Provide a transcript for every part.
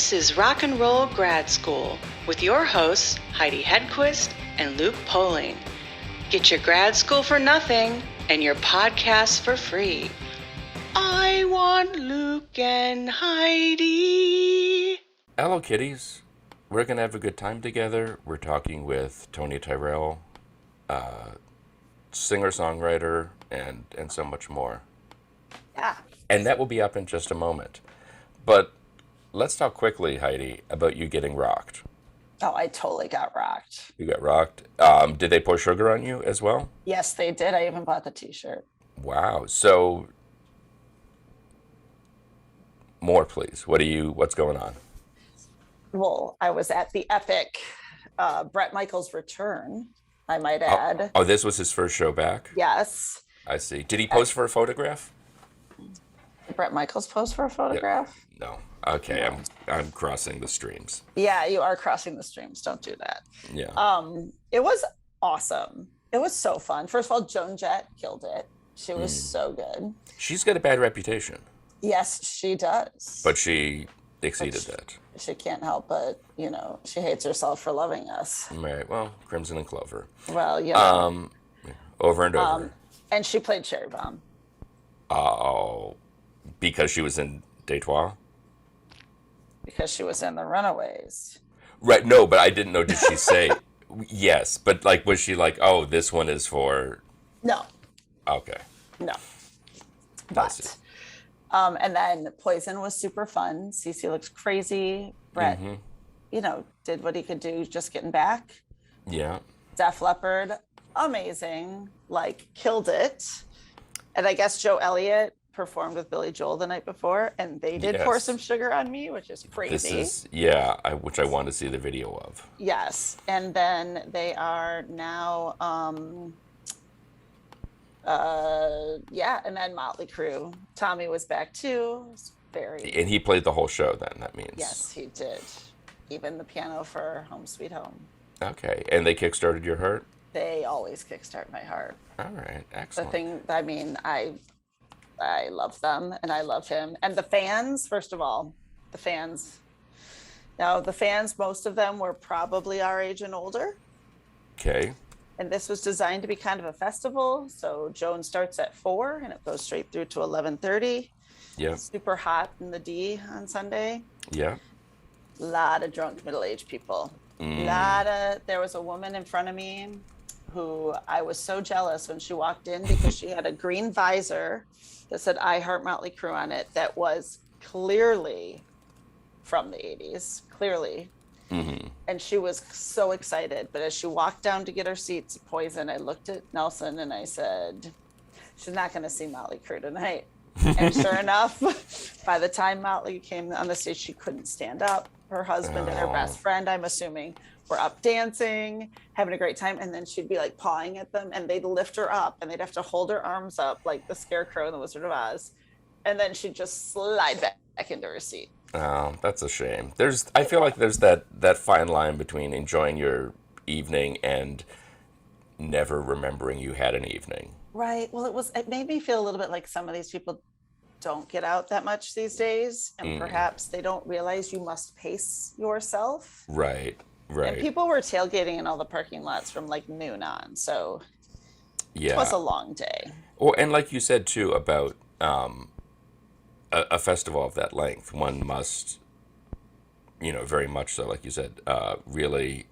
This is Rock and Roll Grad School with your hosts, Heidi Hedquist and Luke Poling. Get your grad school for nothing and your podcast for free. I want Luke and Heidi. Hello, kiddies. We're going to have a good time together. We're talking with Tony Tyrrell, singer-songwriter, and so much more. Yeah. And that will be up in just a moment. But let's talk quickly, Heidi, about you getting rocked. Oh, I totally got rocked. You got rocked. Did they pour sugar on you as well? Yes, they did. I even bought the t-shirt. Wow. So, more, please. What's going on? Well, I was at the epic Bret Michaels return, I might add. Oh, this was his first show back? Yes. I see. Did he pose for a photograph? Did Bret Michaels pose for a photograph? No. Okay, No. I'm crossing the streams. Yeah, you are crossing the streams. Don't do that. Yeah. It was awesome. It was so fun. First of all, Joan Jett killed it. She was so good. She's got a bad reputation, Yes, she does. but she exceeded that. She can't help but, she hates herself for loving us. Right. Well, Crimson and Clover. Well, Over and over. and she played Cherry Bomb. Oh, because she was in Detroit? Because she was in The Runaways. Right. No, but I didn't know. Did she say yes? But was she like, oh, this one is for? No, Okay. no. I see. But, and then Poison was super fun. Cece looks crazy. Brett, did what he could do just getting back. Yeah. Def Leppard, amazing. Killed it. And I guess Joe Elliott performed with Billy Joel the night before, and they did pour Yes. some sugar on me, which is crazy. This is which I want to see the video of. Yes. And then they are now and then Motley Crue. Tommy was back too. It was very And he played the whole show. Then that means. Yes, he did. Even the piano for Home Sweet Home. Okay, and they kickstarted your heart. They always kickstart my heart. All right, The excellent. thing, I love them and I love him. And the fans, first of all, the fans. Now, the fans, most of them were probably our age and older. Okay. And this was designed to be kind of a festival. So Joan starts at 4 and it goes straight through to 11:30. Yeah. Super hot in the D on Sunday. Yeah. A lot of drunk middle-aged people. There was a woman in front of me who I was so jealous when she walked in because she had a green visor that said I Heart Motley Crue on it that was clearly from the 80s, clearly. Mm-hmm. And she was so excited. But as she walked down to get her seats at Poison, I looked at Nelson and I said, she's not going to see Motley Crue tonight. And sure enough, by the time Motley came on the stage, she couldn't stand up. Her husband and her best friend, I'm assuming, were up dancing, having a great time. And then she'd be pawing at them and they'd lift her up and they'd have to hold her arms up like the Scarecrow in The Wizard of Oz. And then she'd just slide back into her seat. Oh, that's a shame. I feel like there's that fine line between enjoying your evening and never remembering you had an evening. Right. Well, it made me feel a little bit like some of these people don't get out that much these days. And perhaps they don't realize you must pace yourself. Right. And people were tailgating in all the parking lots from noon on. So Yeah. it was a long day. Well, and like you said too about a festival of that length, one must, very much so, like you said, really,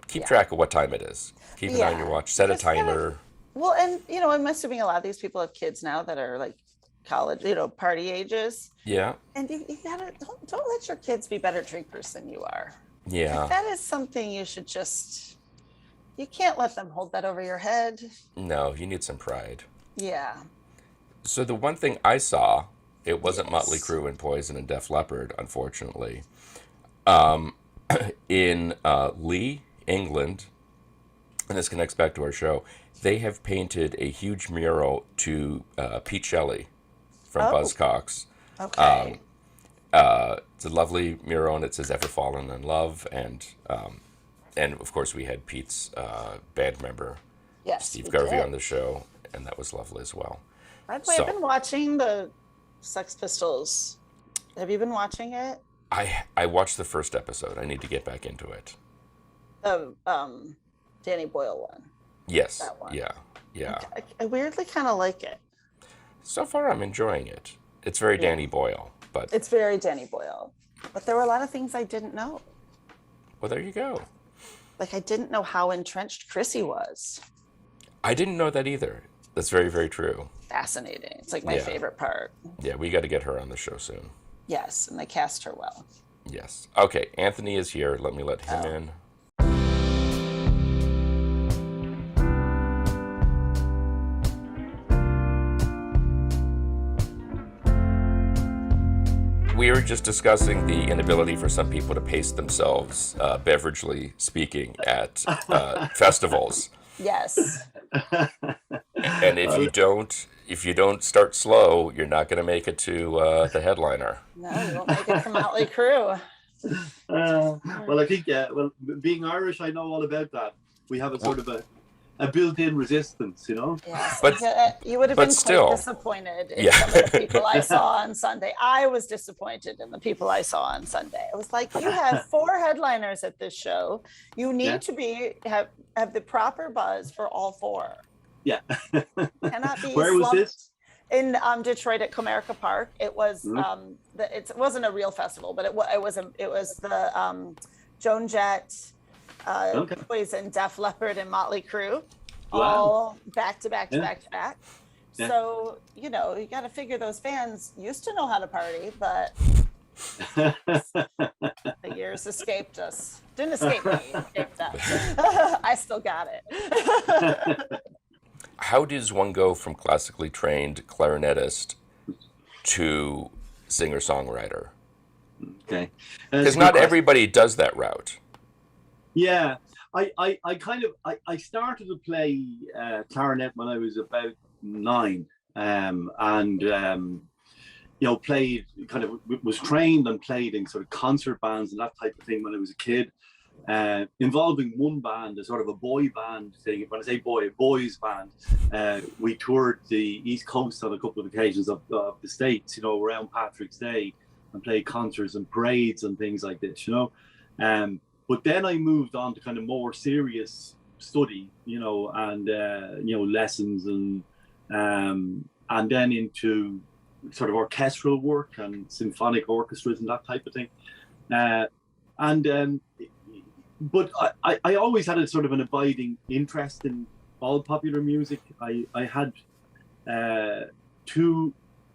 keep track of what time it is. Keep it on your watch. Set a timer. Well, and I'm assuming a lot of these people have kids now that are college, party ages. Yeah. And you gotta don't let your kids be better drinkers than you are. Yeah. That is something you should you can't let them hold that over your head. No, you need some pride. Yeah. So the one thing I saw, it wasn't Motley Crue and Poison and Def Leppard, unfortunately. In Lee, England, and this connects back to our show, they have painted a huge mural to Pete Shelley from Buzzcocks. Okay. It's a lovely mural, and it says "Ever Fallen in Love," and of course we had Pete's band member Steve Garvey on the show, and that was lovely as well. By the way, I've been watching the Sex Pistols Have you been watching it? I watched the first episode. I need to get back into it. The Danny Boyle one. Yes. That one. Yeah. Yeah. I weirdly kind of like it. So far, I'm enjoying it. It's very Danny Boyle, but It's very Danny Boyle. But there were a lot of things I didn't know. well, there you go. Like I didn't know how entrenched Chrissy was. I didn't know that either. That's very, very true. Fascinating. It's like my favorite part. Yeah, we got to get her on the show soon. Yes, and they cast her well. Yes. Okay, Anthony is here. Let me let him in. We were just discussing the inability for some people to pace themselves, beveragely speaking, at festivals. Yes. And if you don't start slow, you're not going to make it to the headliner. No, you won't make it from Motley Crue. Well, I think, being Irish, I know all about that. We have a sort of a built-in resistance, you know? Yes, But- you would have but been still. quite disappointed in some of the people I saw on Sunday. I was disappointed in the people I saw on Sunday. I was like, you have 4 headliners at this show. You need to have the proper buzz for all 4. Yeah. Cannot be Where was slumped. this? In Detroit at Comerica Park. It was it wasn't a real festival, but it was the Joan Jett, Poison, Def Leppard, and Motley Crue, all back to back to back to back. Yeah. So you got to figure those fans used to know how to party, but the years escaped us. Didn't escape me, escaped them. I still got it. How does one go from classically trained clarinetist to singer-songwriter? Okay. Because not everybody does that route. Yeah, I started to play clarinet when I was about 9, and played was trained and played in sort of concert bands and that type of thing when I was a kid, involving one band, a sort of a boy band thing. When I say boy, a boys band. We toured the East Coast on a couple of occasions of the States, around Patrick's Day, and played concerts and parades and things like this, But then I moved on to kind of more serious study, and lessons and then into sort of orchestral work and symphonic orchestras and that type of thing. But I always had a sort of an abiding interest in all popular music. I had 2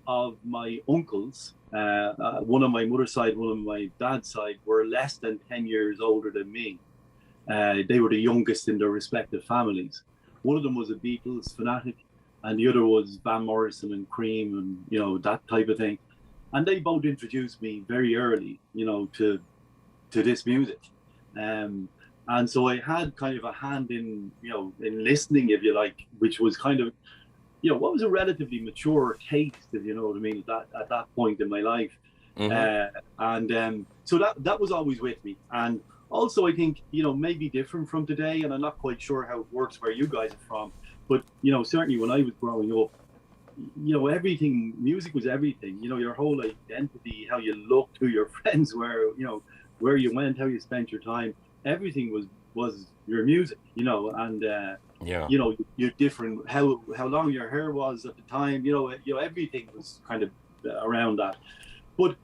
of my uncles, one on my mother's side, one on my dad's side, were less than 10 years older than me. They were the youngest in their respective families. One of them was a Beatles fanatic, and the other was Van Morrison and Cream and, that type of thing. And they both introduced me very early, to this music. And so I had kind of a hand in, in listening, if you like, which was kind of, what was a relatively mature taste, if you know what I mean, at that point in my life. Mm-hmm. So that was always with me. And also I think, maybe different from today, and I'm not quite sure how it works where you guys are from, but, certainly when I was growing up, everything, music was everything, your whole identity, how you looked, who your friends were, where you went, how you spent your time, everything was your music, and you're different, how long your hair was at the time, everything was kind of around that. But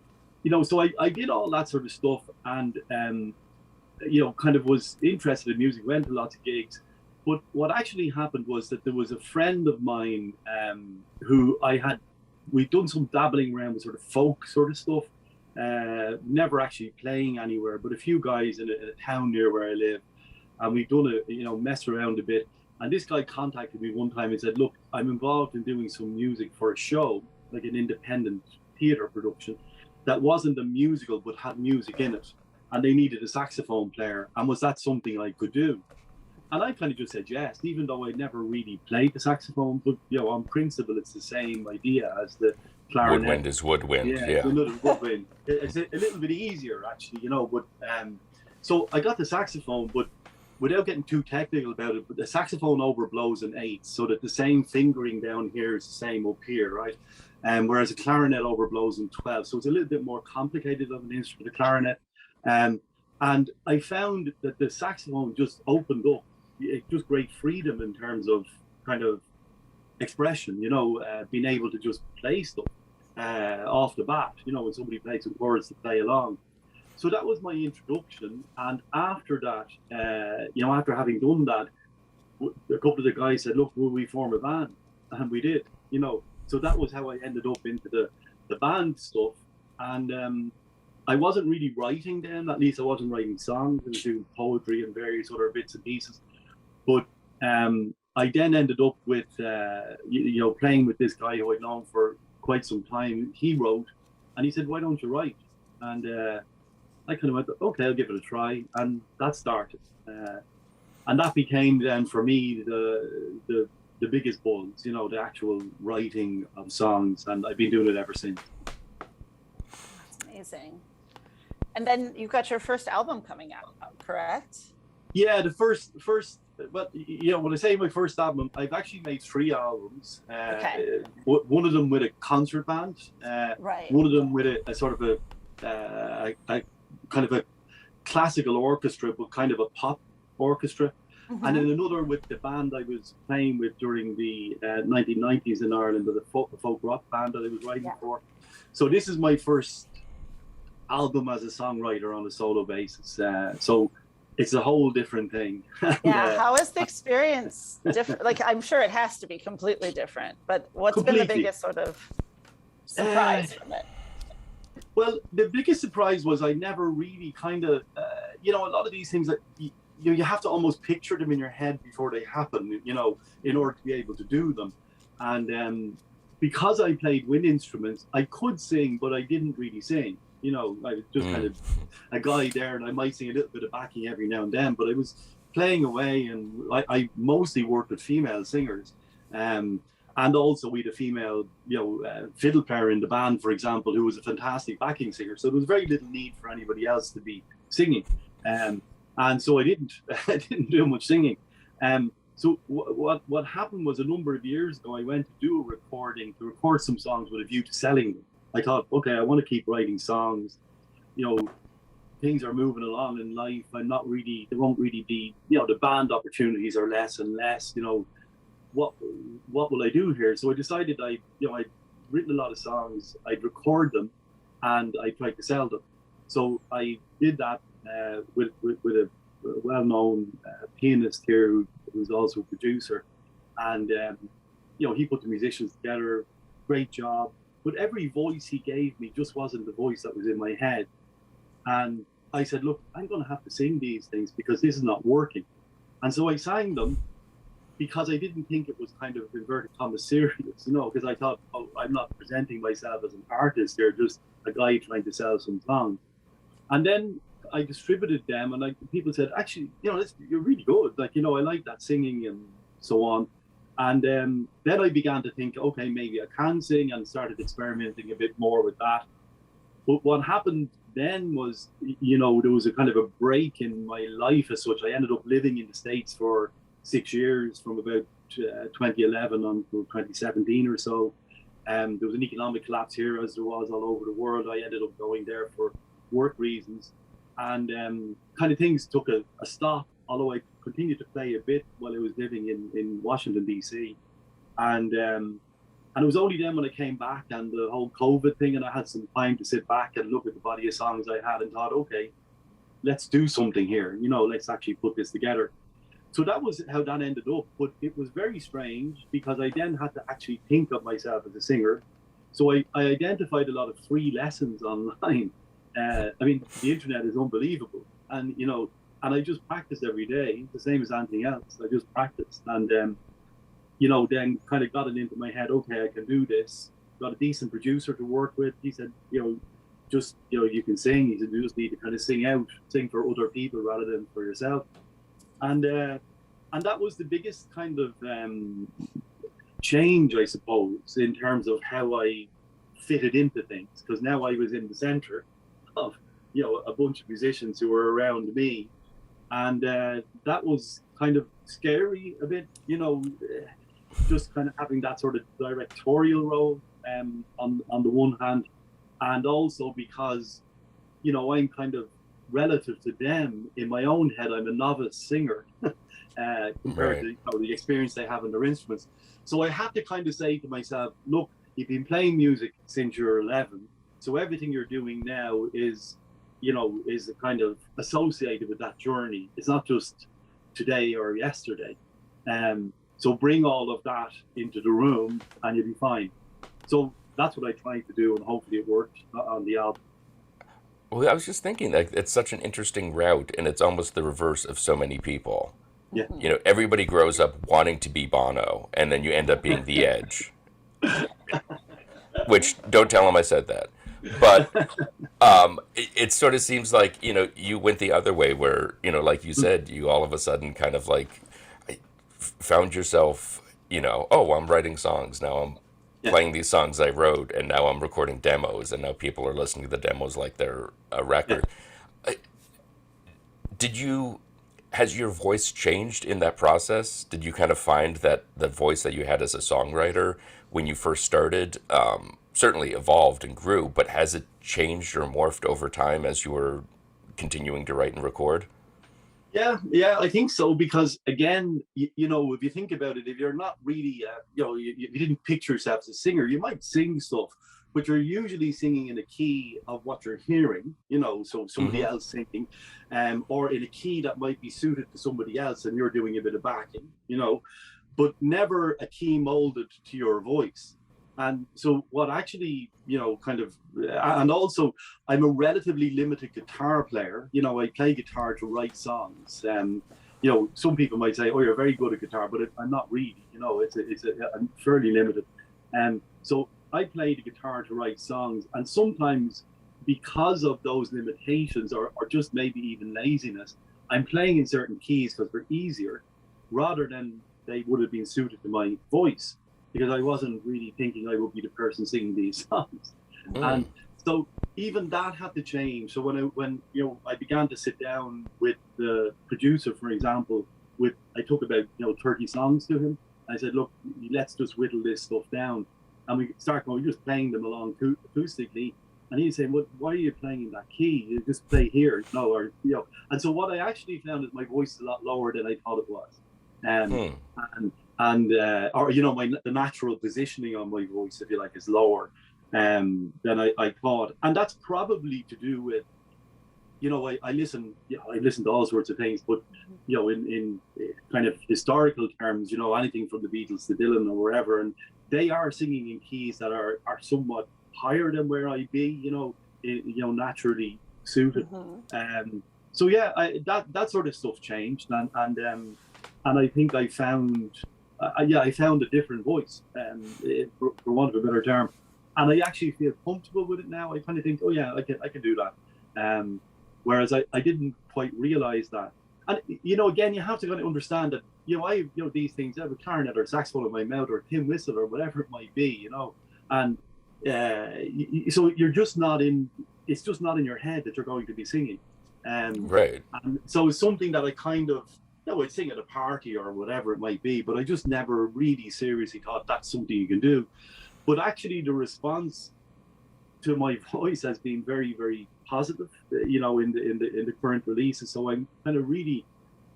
so I did all that sort of stuff, and kind of was interested in music, went to lots of gigs. But what actually happened was that there was a friend of mine who we'd done some dabbling around with sort of folk sort of stuff, never actually playing anywhere, but a few guys in a town near where I live, and we'd done messed around a bit. And this guy contacted me one time and said, look, I'm involved in doing some music for a show, like an independent theater production that wasn't a musical but had music in it, and they needed a saxophone player, and was that something I could do? And I kind of just said yes, even though I'd never really played the saxophone, but on principle it's the same idea as the clarinet. Woodwind is woodwind. Yeah. It's a little woodwind. It's a little bit easier actually, but so I got the saxophone, but without getting too technical about it, but the saxophone overblows in eighths, so that the same fingering down here is the same up here, right? whereas a clarinet overblows in 12. So it's a little bit more complicated of an instrument, the clarinet. And I found that the saxophone just opened up, just great freedom in terms of kind of expression, being able to just play stuff off the bat, when somebody plays some chords to play along. So that was my introduction. And after that, after having done that, a couple of the guys said, look, will we form a band? And we did, So that was how I ended up into the band stuff. And I wasn't really writing then, at least I wasn't writing songs. I was doing poetry and various other bits and pieces. But I then ended up with, playing with this guy who I'd known for quite some time. He wrote, and he said, why don't you write? And I kind of went, okay, I'll give it a try. And that started. And that became then for me the biggest buzz, the actual writing of songs. And I've been doing it ever since. That's amazing. And then you've got your first album coming out, correct? Yeah, the first. But when I say my first album, I've actually made 3 albums. Okay. One of them with a concert band. Right. One of them with a sort of a kind of a classical orchestra, but kind of a pop orchestra. Mm-hmm. And then another with the band I was playing with during the 1990s in Ireland, the folk rock band that I was writing for. So this is my first album as a songwriter on a solo basis. So it's a whole different thing. Yeah. How is the experience different? Like, I'm sure it has to be completely different, but what's been the biggest sort of surprise from it? Well, the biggest surprise was I never really kind of, a lot of these things that you have to almost picture them in your head before they happen, in order to be able to do them. And because I played wind instruments, I could sing, but I didn't really sing. I was just kind of a guy there, and I might sing a little bit of backing every now and then, but I was playing away, and I mostly worked with female singers. And also we had a female, fiddle player in the band, for example, who was a fantastic backing singer. So there was very little need for anybody else to be singing. And so I didn't do much singing. So what happened was a number of years ago, I went to do a recording, to record some songs with a view to selling them. I thought, okay, I want to keep writing songs. Things are moving along in life. There won't really be, the band opportunities are less and less. What will I do here? So I decided I'd written a lot of songs, I'd record them, and I tried to sell them. So I did that with a well-known pianist here who's also a producer, and he put the musicians together. Great job. But every voice he gave me just wasn't the voice that was in my head. And I said, look, I'm going to have to sing these things because this is not working. And so I sang them because I didn't think it was kind of inverted commas serious, because I thought, oh, I'm not presenting myself as an artist. They're just a guy trying to sell some songs. And then I distributed them, and people said, actually, you're really good. I like that singing and so on. And then I began to think, okay, maybe I can sing, and started experimenting a bit more with that. But what happened then was, there was a kind of a break in my life as such. I ended up living in the States for 6 years, from about 2011 until 2017 or so. There was an economic collapse here, as there was all over the world. I ended up going there for work reasons. And kind of things took a stop, although I continued to play a bit while I was living in Washington, D.C. And it was only then when I came back and the whole COVID thing, and I had some time to sit back and look at the body of songs I had and thought, okay, let's do something here. Let's actually put this together. So that was how that ended up. But it was very strange because I then had to actually think of myself as a singer. So I identified a lot of free lessons online. The internet is unbelievable. And, and I just practiced every day, the same as anything else. I just practiced. And, then kind of got it into my head, okay, I can do this. Got a decent producer to work with. He said, you can sing. He said, you just need to kind of sing for other people rather than for yourself. And that was the biggest kind of change, I suppose, in terms of how I fitted into things. Because now I was in the center of, a bunch of musicians who were around me. And that was kind of scary a bit, just kind of having that sort of directorial role. on the one hand, and also because, you know, I'm kind of relative to them in my own head. I'm a novice singer compared to, you know, the experience they have in their instruments. So I had to kind of say to myself, look, you've been playing music since you're 11, so everything you're doing now is, you know, is kind of associated with that journey. It's not just today or yesterday. So bring all of that into the room and you'll be fine. So that's what I tried to do, and hopefully it worked on the album. Well, I was just thinking that it's such an interesting route, and it's almost the reverse of so many people. Yeah. You know, everybody grows up wanting to be Bono, and then you end up being The Edge. Which, don't tell him I said that. But it sort of seems like, you know, you went the other way where, you know, like you said, you all of a sudden kind of like found yourself, you know, oh, I'm writing songs. Now I'm playing these songs I wrote, and now I'm recording demos, and now people are listening to the demos like they're a record. Has your voice changed in that process? Did you kind of find that the voice that you had as a songwriter when you first started certainly evolved and grew, but has it changed or morphed over time as you were continuing to write and record? Yeah, I think so, because again, you know, if you think about it, if you're not really, you know, you didn't picture yourself as a singer, you might sing stuff, but you're usually singing in a key of what you're hearing, you know, so somebody else singing, or in a key that might be suited to somebody else, and you're doing a bit of backing, you know, but never a key molded to your voice. And so what actually, you know, kind of, and also I'm a relatively limited guitar player. You know, I play guitar to write songs. You know, some people might say, oh, you're very good at guitar, but I'm not really, you know, I'm fairly limited. So I play the guitar to write songs, and sometimes because of those limitations, or just maybe even laziness, I'm playing in certain keys because they're easier rather than they would have been suited to my voice, because I wasn't really thinking I would be the person singing these songs. And so even that had to change. So when you know, I began to sit down with the producer, for example, I took about, you know, 30 songs to him. I said, look, let's just whittle this stuff down. And we start going, just playing them along acoustically. And he'd say, well, why are you playing in that key? You just play here, no, or, you know. And so what I actually found is my voice is a lot lower than I thought it was. Or, you know, the natural positioning on my voice, if you like, is lower than I thought. And that's probably to do with, you know, I listen to all sorts of things, but, you know, in kind of historical terms, you know, anything from the Beatles to Dylan or wherever, and they are singing in keys that are somewhat higher than where I be, you know, naturally suited. So yeah, that sort of stuff changed, and I think I found a different voice, for want of a better term, and I actually feel comfortable with it now. I kind of think, oh yeah, I can do that. Whereas I didn't quite realize that. And, you know, again, you have to kind of understand that, you know, these things, I have a clarinet or saxophone in my mouth or a tin whistle or whatever it might be, you know, and so you're just not it's just not in your head that you're going to be singing. Right. And so it's something that I kind of, you know, I'd sing at a party or whatever it might be, but I just never really seriously thought that's something you can do. But actually the response to my voice has been very, very positive, you know, in the current releases. So I'm kind of really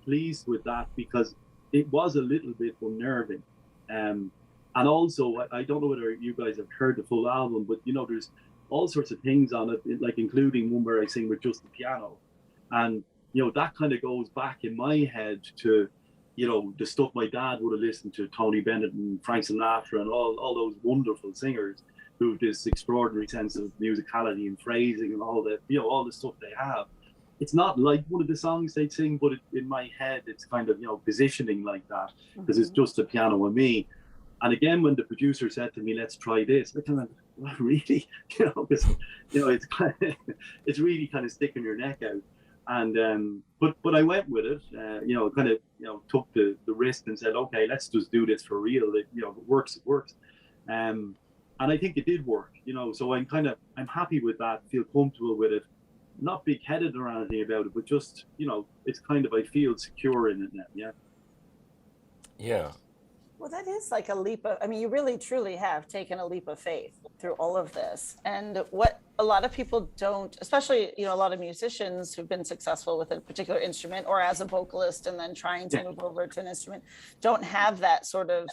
pleased with that, because it was a little bit unnerving. And also, I don't know whether you guys have heard the full album, but, you know, there's all sorts of things on it, like including one where I sing with just the piano. And, you know, that kind of goes back in my head to, you know, the stuff my dad would have listened to, Tony Bennett and Frank Sinatra and all those wonderful singers who have this extraordinary sense of musicality and phrasing and all the, you know, all the stuff they have. It's not like one of the songs they'd sing, but in my head, it's kind of, you know, positioning like that, because it's just a piano and me. And again, when the producer said to me, let's try this, I kind of, well, really? You know, because, you know, it's really kind of sticking your neck out. And but I went with it, you know, kind of, you know, took the risk and said, okay, let's just do this for real. You know, if it works, it works. And I think it did work, you know, so I'm happy with that, feel comfortable with it, not big-headed or anything about it, but just, you know, it's kind of, I feel secure in it now. Yeah. Yeah. Well, that is like a leap of, I mean, you really truly have taken a leap of faith through all of this. And what a lot of people don't, especially, a lot of musicians who've been successful with a particular instrument or as a vocalist and then trying to move over to an instrument, don't have that sort of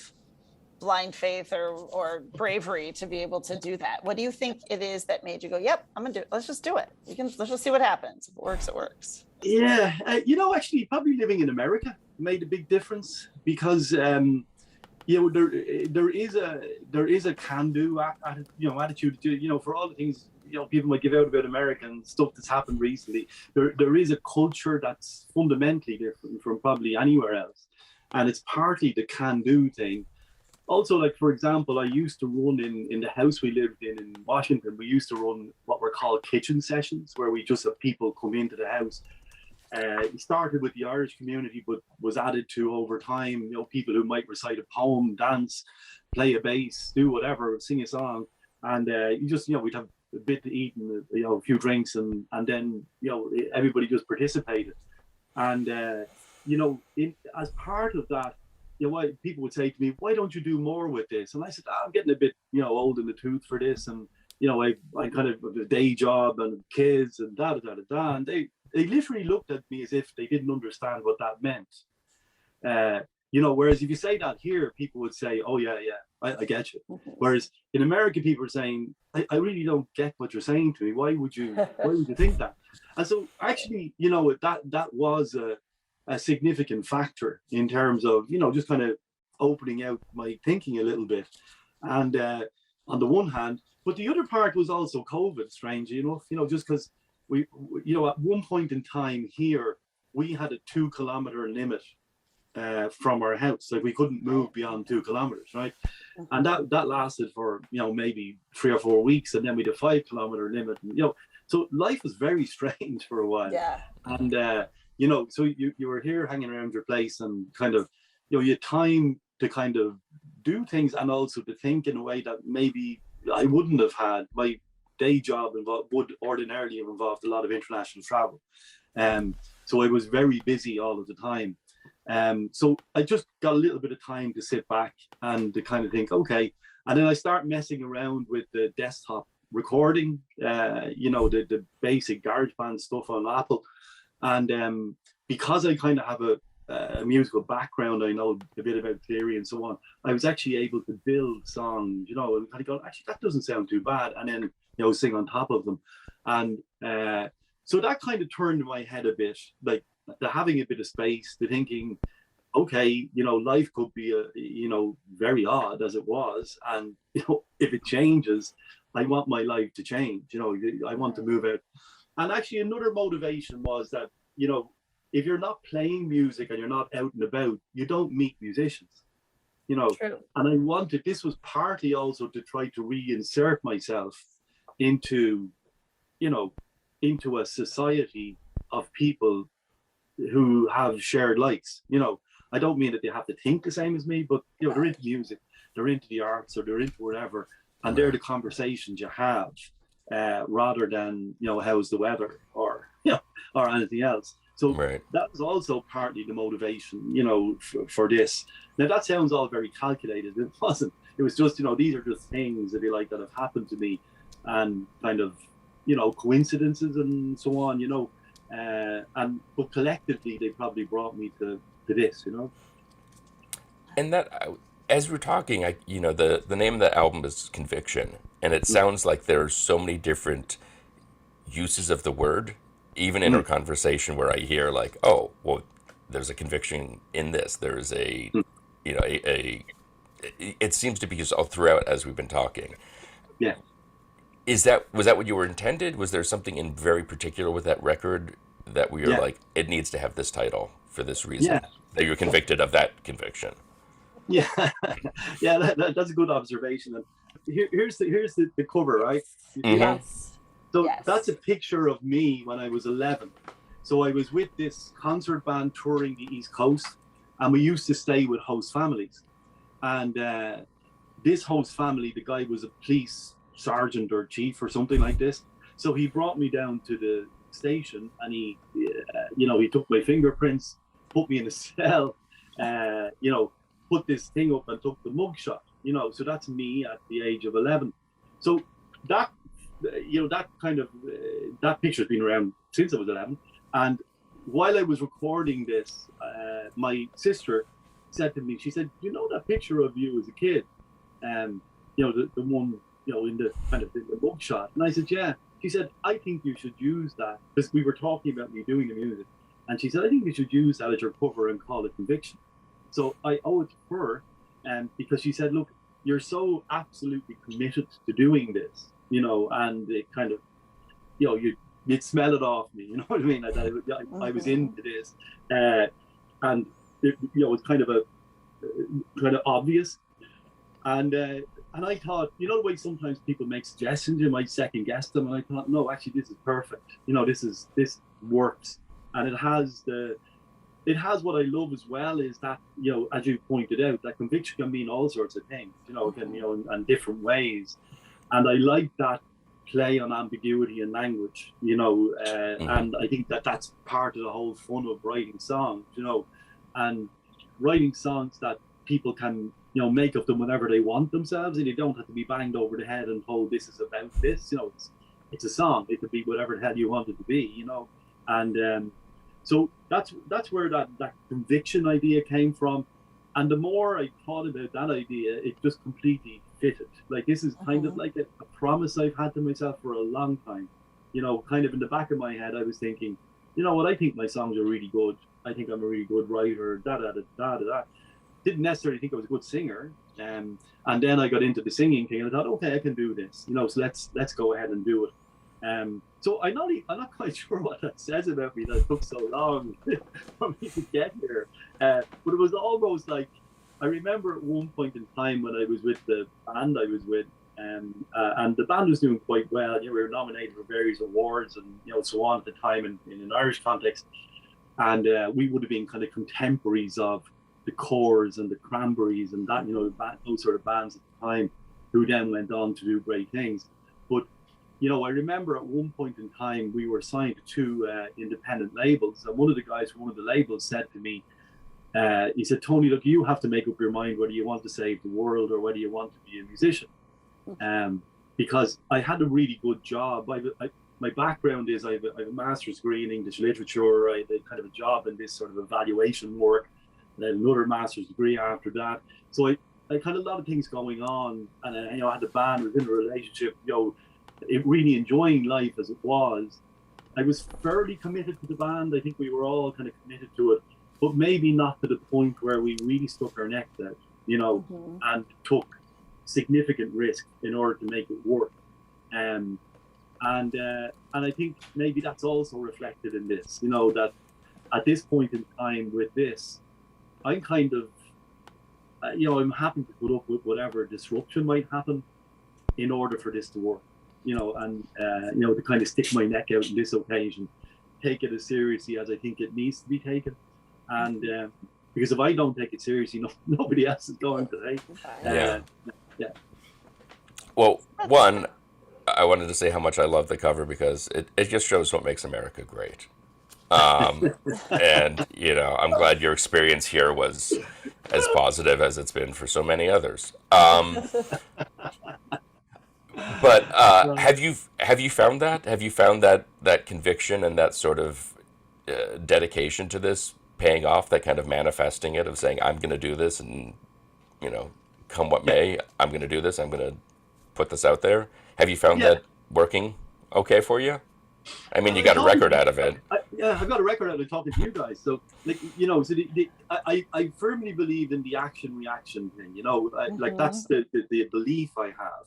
blind faith or bravery to be able to do that. What do you think it is that made you go, yep, I'm gonna do it. Let's just do it. Let's just see what happens. If it works, it works. Yeah, actually, probably living in America made a big difference because there is a can-do attitude to, for all the things people might give out about America and stuff that's happened recently. There is a culture that's fundamentally different from probably anywhere else, and it's partly the can-do thing. Also, like, for example, I used to run in the house we lived in Washington. We used to run what were called kitchen sessions, where we just have people come into the house. It started with the Irish community, but was added to over time. People who might recite a poem, dance, play a bass, do whatever, sing a song, and we'd have a bit to eat and a few drinks, and then everybody just participated. And as part of that, why people would say to me, "Why don't you do more with this?" And I said, "I'm getting a bit old in the tooth for this, and I kind of have a day job and kids and da da da da da." And they literally looked at me as if they didn't understand what that meant. Whereas if you say that here, people would say, "Oh yeah, I get you." Whereas in America, people are saying, I really don't get what you're saying to me. Why would you think that?" And so actually, that was a significant factor in terms of, just kind of opening out my thinking a little bit. And on the one hand, but the other part was also COVID, strangely enough, just because we at one point in time here, we had a 2 kilometer limit from our house. Like, we couldn't move beyond 2 kilometers, right? And that lasted for, maybe 3 or 4 weeks. And then we had a 5 kilometer limit. And, so life was very strange for a while. Yeah. And, so you were here hanging around your place and kind of, you had time to kind of do things and also to think in a way that maybe I wouldn't have had. My day job would ordinarily have involved a lot of international travel. So I was very busy all of the time. So I just got a little bit of time to sit back and to kind of think, okay. And then I start messing around with the desktop recording, the basic GarageBand stuff on Apple. And because I kind of have a musical background, I know a bit about theory and so on, I was actually able to build songs, and kind of go, actually, that doesn't sound too bad. And then, sing on top of them. And so that kind of turned my head a bit, like the having a bit of space, the thinking, okay, life could be, very odd as it was. And, if it changes, I want my life to change. I want to move out. And actually another motivation was that, if you're not playing music and you're not out and about, you don't meet musicians, True. And this was partly also to try to reinsert myself into a society of people who have shared likes. I don't mean that they have to think the same as me, but, they're into music, they're into the arts, or they're into whatever, and they're the conversations you have. Rather than how's the weather or or anything else. So that was also partly the motivation for this. Now that sounds all very calculated. It wasn't. It was just these are just things, if you like, that have happened to me, and kind of coincidences and so on. But collectively they probably brought me to this. And that, as we're talking, the name of the album is Conviction, and it sounds like there are so many different uses of the word, even in our conversation, where I hear like, oh, well, there's a conviction in this. There's a, it seems to be just all throughout as we've been talking. Yeah. Was that what you were intended? Was there something in very particular with that record that we were like, it needs to have this title for this reason? That you're convicted of that conviction? Yeah, that's a good observation. And here's the cover, right? Yes. So that's a picture of me when I was 11. So I was with this concert band touring the East Coast, and we used to stay with host families. And this host family, the guy was a police sergeant or chief or something like this. So he brought me down to the station, and he took my fingerprints, put me in a cell, put this thing up and took the mugshot, so that's me at the age of 11. So that, that kind of, that picture's been around since I was 11. And while I was recording this, my sister said to me, she said, that picture of you as a kid, the one, in the kind of the mugshot. And I said, yeah. She said, I think you should use that, because we were talking about me doing the music. And she said, I think you should use that as your cover and call it Conviction. So I owe it to her, because she said, look, you're so absolutely committed to doing this, and it kind of, you'd smell it off me, you know what I mean? I was into this, and it, it's kind of obvious. And I thought, the way sometimes people make suggestions, you might second guess them. And I thought, no, actually, this is perfect. This works. And it has what I love as well, is that, as you pointed out, that conviction can mean all sorts of things, in different ways. And I like that play on ambiguity and language, and I think that's part of the whole fun of writing songs, and writing songs that people can, make of them whenever they want themselves, and you don't have to be banged over the head and told this is about this, it's a song. It could be whatever the hell you want it to be, and so that's where that conviction idea came from. And the more I thought about that idea, it just completely fitted. Like, this is kind of like a promise I've had to myself for a long time. Kind of in the back of my head, I was thinking, what, I think my songs are really good. I think I'm a really good writer, Didn't necessarily think I was a good singer. And then I got into the singing thing, and I thought, okay, I can do this. So let's go ahead and do it. So I'm not quite sure what that says about me, that it took so long for me to get here. But it was almost like, I remember at one point in time when I was with the band I was with, and the band was doing quite well. We were nominated for various awards and so on at the time in an Irish context. And we would have been kind of contemporaries of the Corrs and the Cranberries and that, those sort of bands at the time, who then went on to do great things. But I remember at one point in time we were signed to two independent labels, and one of the guys from one of the labels said to me, he said, Tony, look, you have to make up your mind whether you want to save the world or whether you want to be a musician. Because I had a really good job. My background is I have a master's degree in English literature. I had kind of a job in this sort of evaluation work, and then another master's degree after that. So I had a lot of things going on, and I had a band, was in a relationship, really enjoying life as it was. I was fairly committed to the band. I think we were all kind of committed to it, but maybe not to the point where we really stuck our necks out, and took significant risk in order to make it work. And I think maybe that's also reflected in this, that at this point in time with this, I'm kind of, I'm happy to put up with whatever disruption might happen in order for this to work, and to kind of stick my neck out on this occasion, take it as seriously as I think it needs to be taken. And because if I don't take it seriously, nobody else is going to. Yeah. Well, one, I wanted to say how much I love the cover, because it just shows what makes America great. And, I'm glad your experience here was as positive as it's been for so many others. But have you found that? Have you found that conviction and that sort of dedication to this paying off, that kind of manifesting it, of saying, I'm going to do this, and, come what may, I'm going to do this, I'm going to put this out there? Have you found that working okay for you? I mean, you got a record out of it. I got a record out of talking to you guys. So, I firmly believe in the action-reaction thing, like that's the belief I have.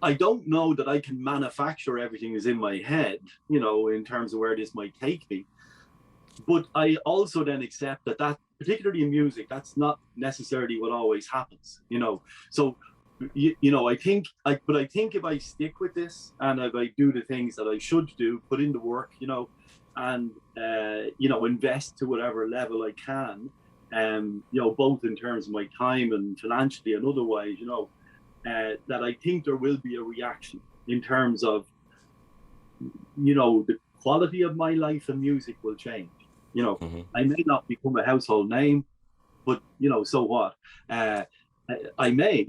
I don't know that I can manufacture everything that's in my head, in terms of where this might take me. But I also then accept that particularly in music, that's not necessarily what always happens, So, I think if I stick with this, and if I do the things that I should do, put in the work, and invest to whatever level I can, both in terms of my time and financially and otherwise, that I think there will be a reaction in terms of, the quality of my life and music will change. I may not become a household name, but so what? I may,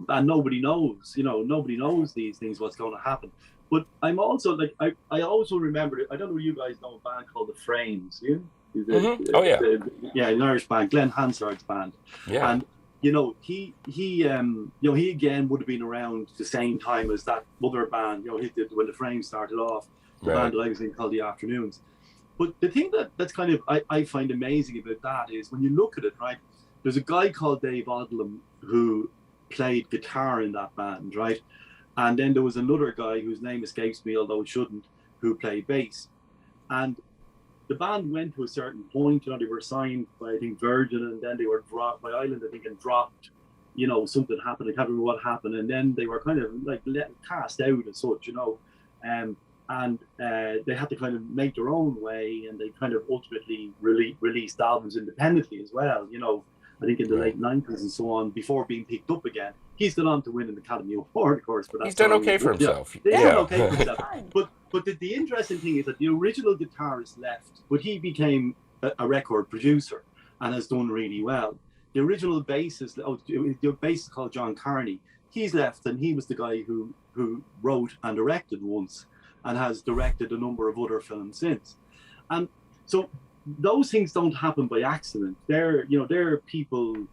and nobody knows. Nobody knows these things, what's going to happen. But I'm also like, I also remember, I don't know if you guys know a band called The Frames. Oh yeah, an Irish band, Glenn Hansard's band. Yeah. And he again would have been around the same time as that other band. He did when The Frames started off, the band that I was in called The Afternoons. But the thing that's kind of I find amazing about that is when you look at it, right? There's a guy called Dave Odlum who played guitar in that band, right? And then there was another guy whose name escapes me, although it shouldn't, who played bass. And the band went to a certain point, they were signed by, I think, Virgin, and then they were dropped by Island, I think, and dropped. Something happened, I can't remember what happened, and then they were kind of like cast out as such, and they had to kind of make their own way, and they kind of ultimately released albums independently as well, I think in the late 90s and so on, before being picked up again. He's gone on to win an Academy Award, of course. But he's done okay for himself. He's done okay for himself. But the interesting thing is that the original guitarist left, but he became a record producer and has done really well. The original bassist, the bassist called John Carney, he's left, and he was the guy who wrote and directed once, and has directed a number of other films since. And so those things don't happen by accident. They're people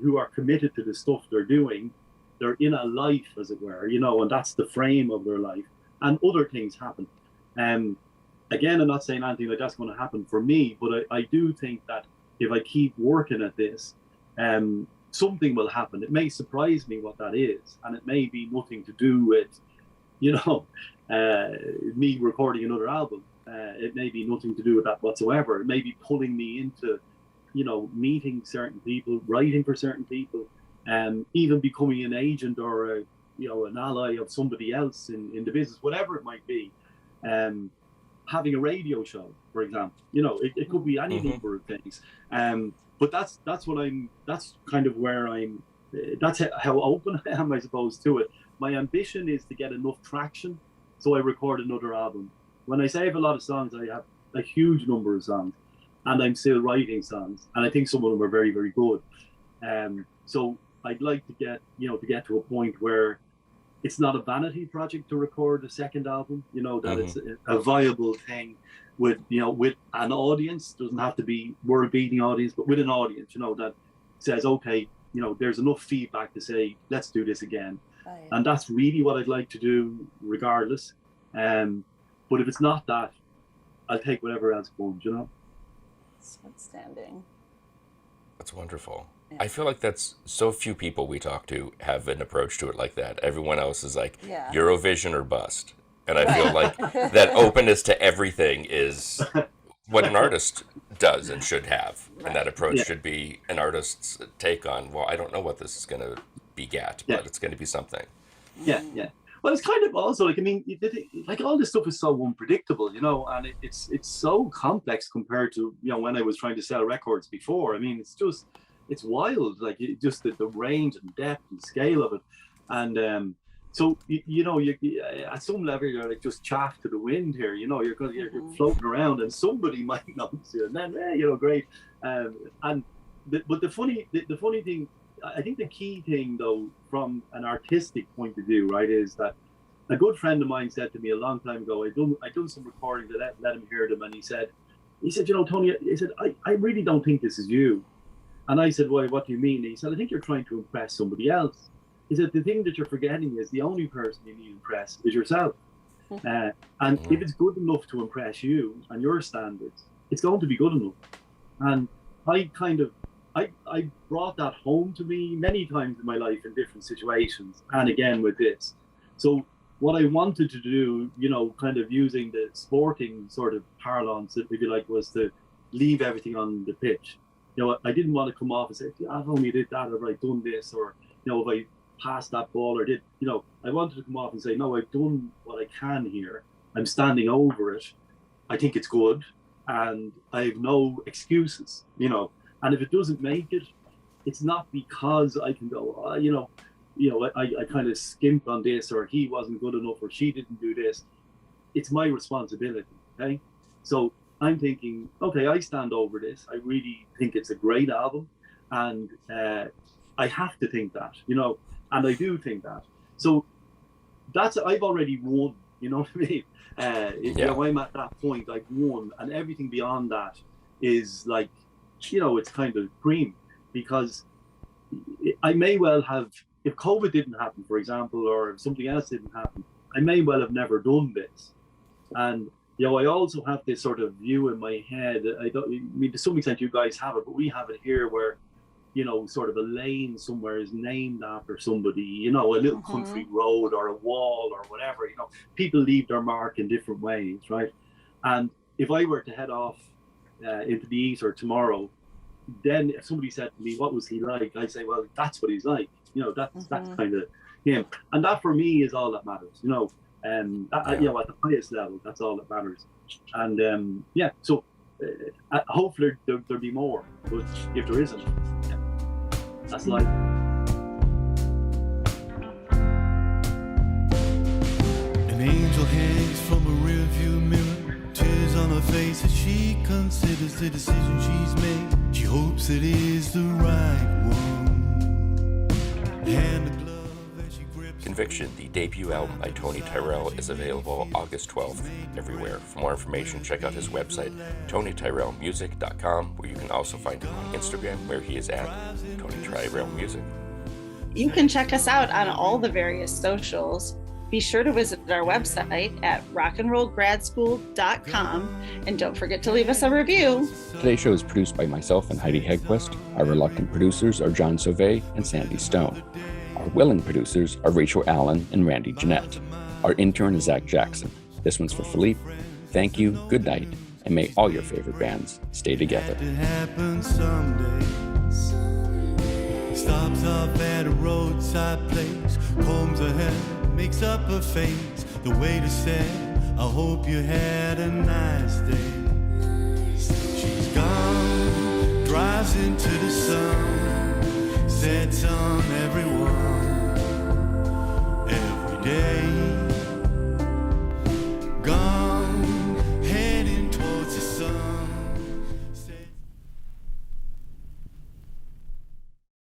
who are committed to the stuff they're doing. They're in a life, as it were, and that's the frame of their life. And other things happen. Again, I'm not saying anything like that's going to happen for me, but I do think that if I keep working at this, something will happen. It may surprise me what that is, and it may be nothing to do with, me recording another album. It may be nothing to do with that whatsoever. It may be pulling me into, meeting certain people, writing for certain people, even becoming an agent or an ally of somebody else in the business, whatever it might be. Having a radio show, for example, it could be any number of things. But that's kind of where that's how open I am, I suppose, to it. My ambition is to get enough traction so I record another album. When I say I have a lot of songs, I have a huge number of songs, and I'm still writing songs, and I think some of them are very, very good. So I'd like to get to a point where it's not a vanity project to record a second album, that it's a viable thing with an audience. Doesn't have to be world-beating audience, but with an audience, that says, okay, there's enough feedback to say, let's do this again. Oh, yeah. And that's really what I'd like to do regardless. But if it's not that, I'll take whatever else comes, It's outstanding. That's wonderful. Yeah. I feel like that's so few people we talk to have an approach to it like that. Everyone else is like, Eurovision or bust. And I feel like that openness to everything is what an artist does and should have. Right. And that approach should be an artist's take on, well, I don't know what this is going to beget, but it's going to be something. Yeah. Well, it's kind of also like, like all this stuff is so unpredictable, and it's so complex compared to, when I was trying to sell records before. It's wild, like just the range and depth and scale of it. And so, you at some level, you're like just chaff to the wind here, you're floating around and somebody might notice you, and then, great. But the funny thing, I think the key thing, though, from an artistic point of view, right, is that a good friend of mine said to me a long time ago, I'd done some recording to let him hear them, and he said, Tony, he said, I really don't think this is you. And I said, why, what do you mean? And he said, I think you're trying to impress somebody else. He said, the thing that you're forgetting is the only person you need to impress is yourself. And if it's good enough to impress you and your standards, it's going to be good enough. And I brought that home to me many times in my life in different situations, and again with this. So what I wanted to do, kind of using the sporting sort of parlance, if you like, was to leave everything on the pitch. I didn't want to come off and say, I've only did that, or I've done this, or, if I passed that ball or did, I wanted to come off and say, no, I've done what I can here. I'm standing over it. I think it's good, and I have no excuses, And if it doesn't make it, it's not because I can go, I kind of skimped on this, or he wasn't good enough, or she didn't do this. It's my responsibility, okay? So I'm thinking, okay, I stand over this. I really think it's a great album. And I have to think that, you know, and I do think that. So I've already won, you know what I mean? You know, I'm at that point, I've won, and everything beyond that is like, you know, it's kind of cream, because I may well have, if COVID didn't happen, for example, or if something else didn't happen, I may well have never done this. And, you know, I also have this sort of view in my head. I mean, to some extent you guys have it, but we have it here where, you know, sort of a lane somewhere is named after somebody, you know, a little country road or a wall or whatever, you know, people leave their mark in different ways, right? And if I were to head off into the ether tomorrow, then if somebody said to me, what was he like? I'd say, well, that's what he's like. You know, that's kind of him. And that for me is all that matters, you know. You know, at the highest level, that's all that matters. And so hopefully there'll be more, but if there isn't, that's life. An angel hangs from a rearview mirror, tears on her face as she considers the decision she's made. She hopes it is the right one. Hand a glove as she grips. Conviction, the debut album by Tony Tyrrell, is available August 12th everywhere. For more information, check out his website, TonyTyrrellMusic.com, where you can also find him on Instagram, where he is at Tony Tyrrell Music. You can check us out on all the various socials. Be sure to visit our website at rockandrollgradschool.com, and don't forget to leave us a review. Today's show is produced by myself and Heidi Hedquist. Our reluctant producers are John Sauvé and Sandy Stone. Our willing producers are Rachel Allen and Randy Jeanette. Our intern is Zach Jackson. This one's for Philippe. Thank you, good night, and may all your favorite bands stay together. It happens someday. Stops off at a roadside place, combs her hair, makes up her face. The waiter said, I hope you had a nice day. She's gone, drives into the sun, sets on everyone.